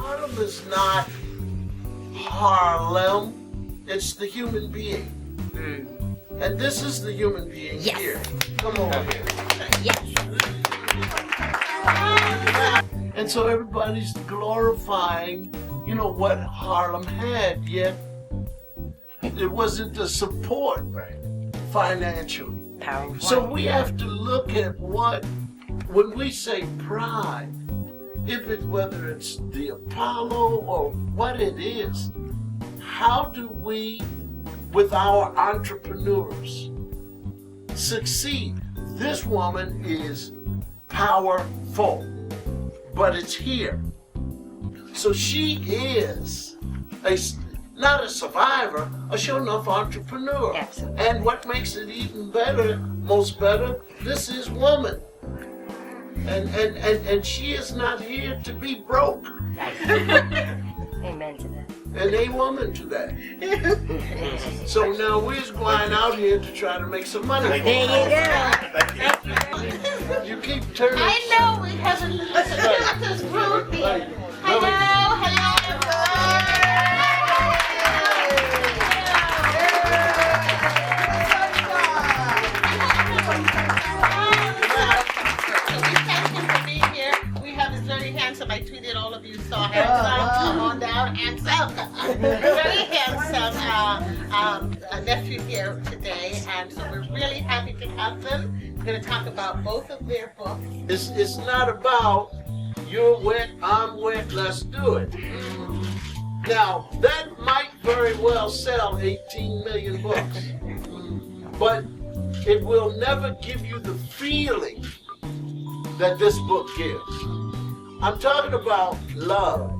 Harlem is not Harlem, it's the human being. And this is the human being here. Come over here. Yes. And so everybody's glorifying, you know, what Harlem had, yet it wasn't the support financially. So we have to look at when we say pride, whether it's the Apollo or what it is, how do we, with our entrepreneurs, succeed? This woman is powerful, but it's here. So she is not a survivor, a sure enough entrepreneur. Absolutely. And what makes it even better, this is woman. And she is not here to be broke. Amen to that. And a woman to that. So now we're going out here to try to make some money. There you go. You keep turning. I know we have this group here. Hello, I tweeted all of you saw handsome, come on down, handsome, very handsome nephew here today, and so we're really happy to have them. We're going to talk about both of their books. It's not about you're wet, I'm wet, let's do it. Now, that might very well sell 18 million books, but it will never give you the feeling that this book gives. I'm talking about love.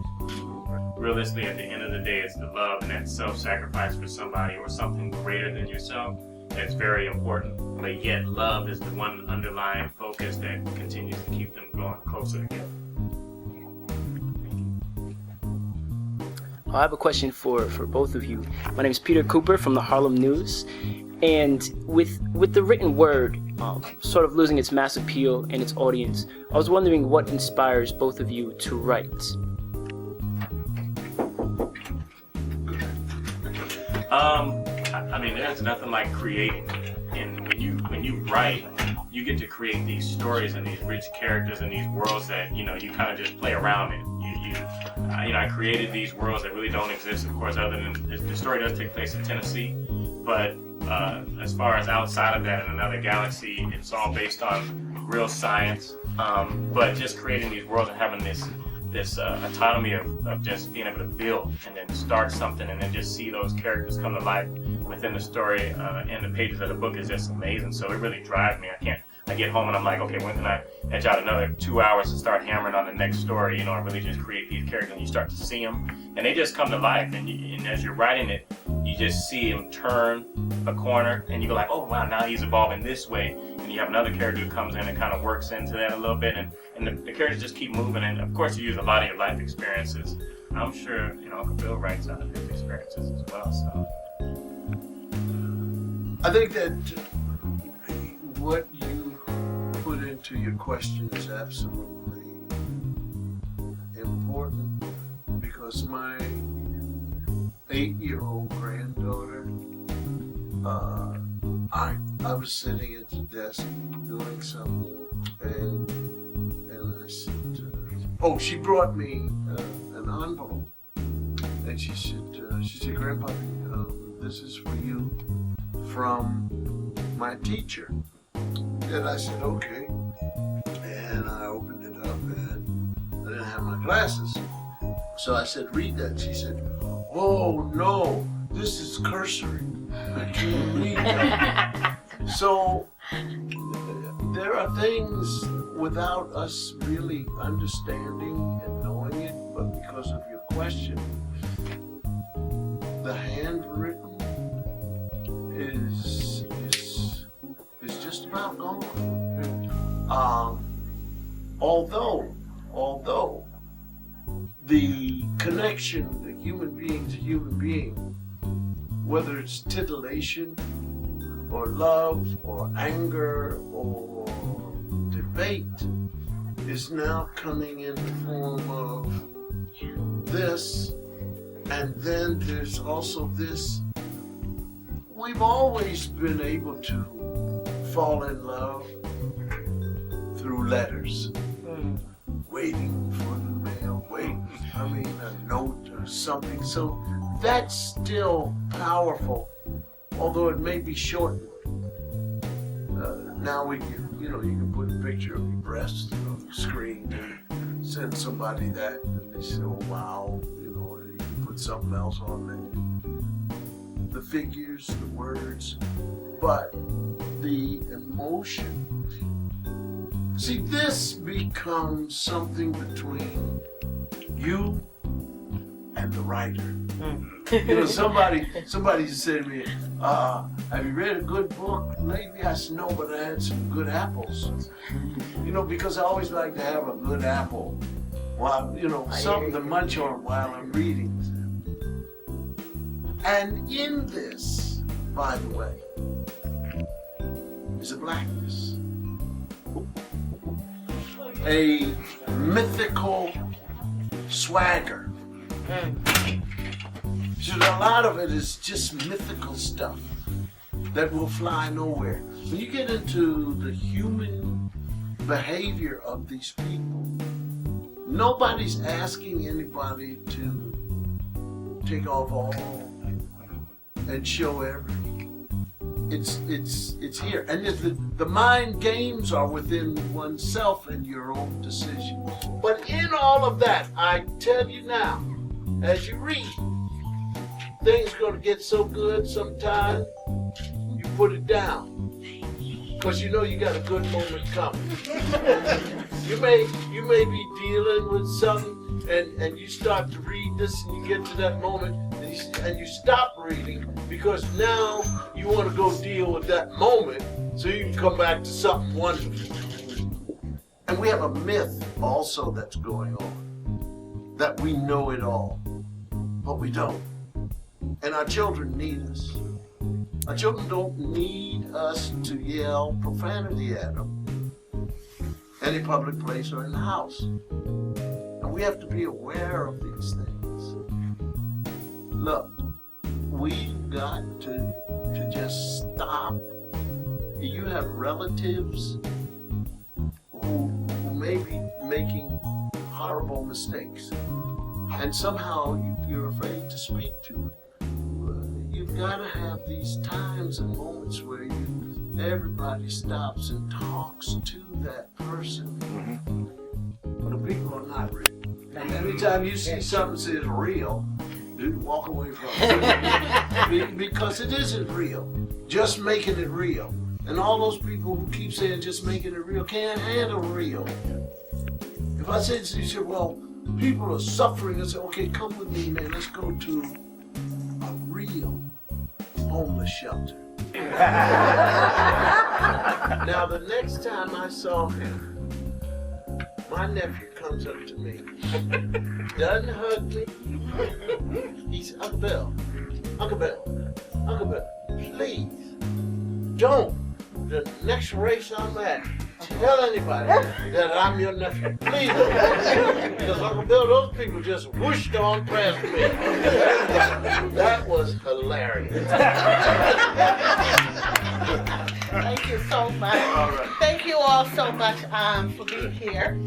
Realistically, at the end of the day, it's the love and that self-sacrifice for somebody or something greater than yourself that's very important. But yet, love is the one underlying focus that continues to keep them going closer together. I have a question for both of you. My name is Peter Cooper from the Harlem News. And with the written word sort of losing its mass appeal and its audience, I was wondering what inspires both of you to write. I mean, there's nothing like creating. And when you write, you get to create these stories and these rich characters and these worlds that, you know, you kind of just play around in. I created these worlds that really don't exist, of course, other than the story does take place in Tennessee, but as far as outside of that in another galaxy, it's all based on real science, but just creating these worlds and having this autonomy of just being able to build and then start something and then just see those characters come to life within the story and the pages of the book is just amazing. So it really drives me. I get home and I'm like, okay, when can I edge out another 2 hours to start hammering on the next story, you know, and really just create these characters, and you start to see them and they just come to life, and as you're writing it, you just see him turn a corner and you go like, oh wow, now he's evolving this way, and you have another character who comes in and kind of works into that a little bit, and the characters just keep moving, and of course you use a lot of your life experiences. I'm sure, you know, Uncle Bill writes out of his experiences as well, so. I think that what you put into your question is absolutely important, because my 8-year-old granddaughter, I was sitting at the desk doing something, and I said, she brought me an envelope, and she said, Grandpa, this is for you from my teacher. And I said, okay. And I opened it up, and I didn't have my glasses. So I said, read that. She said, oh no, this is cursory. I can't read that. So there are things without us really understanding and knowing it, but because of your question, the handwritten is just about gone. Although the connection, the human being to human being, whether it's titillation or love or anger or debate, is now coming in the form of this, and then there's also this. We've always been able to fall in love through letters, waiting for the mail, a note or something. So that's still powerful, although it may be shortened. Now you can put a picture of your breast on the screen and send somebody that, and they say, oh wow, or you can put something else on there. The figures, the words, but the emotion. See, this becomes something between you and the writer. Somebody said to me, have you read a good book lately? I said, no, but I had some good apples. Because I always like to have a good apple while, something to munch on while I'm reading. And in this, by the way, is a blackness. A mythical swagger. So a lot of it is just mythical stuff that will fly nowhere. When you get into the human behavior of these people, nobody's asking anybody to take off all and show everything. It's here. And the mind games are within oneself and your own decision. But in all of that, I tell you now, as you read, things going to get so good sometime, you put it down. Because you got a good moment coming. You may be dealing with something and you start to read this and you get to that moment and you stop reading because now you want to go deal with that moment so you can come back to something wonderful. And we have a myth also that's going on, that we know it all, but we don't. And our children need us. Our children don't need us to yell profanity at them, any public place or in the house. And we have to be aware of these things. Look, we've got to just stop. You have relatives who may be making horrible mistakes, and somehow you're afraid to speak to them. You've got to have these times and moments where everybody stops and talks to that person. But the people are not real. And anytime you see something that says real, you walk away from it. Because it isn't real. Just making it real. And all those people who keep saying just making it real can't handle real. If I said to you, well, people are suffering, I say, okay, come with me, man, let's go to a real homeless shelter. Now, the next time I saw him, my nephew comes up to me, doesn't hug me. He said, Uncle Bill, please, don't. The next race I'm at, tell anybody that I'm your nephew. Please don't. Because Uncle Bill, those people just whooshed on past me. That was hilarious. Thank you so much. Thank you all so much for being here.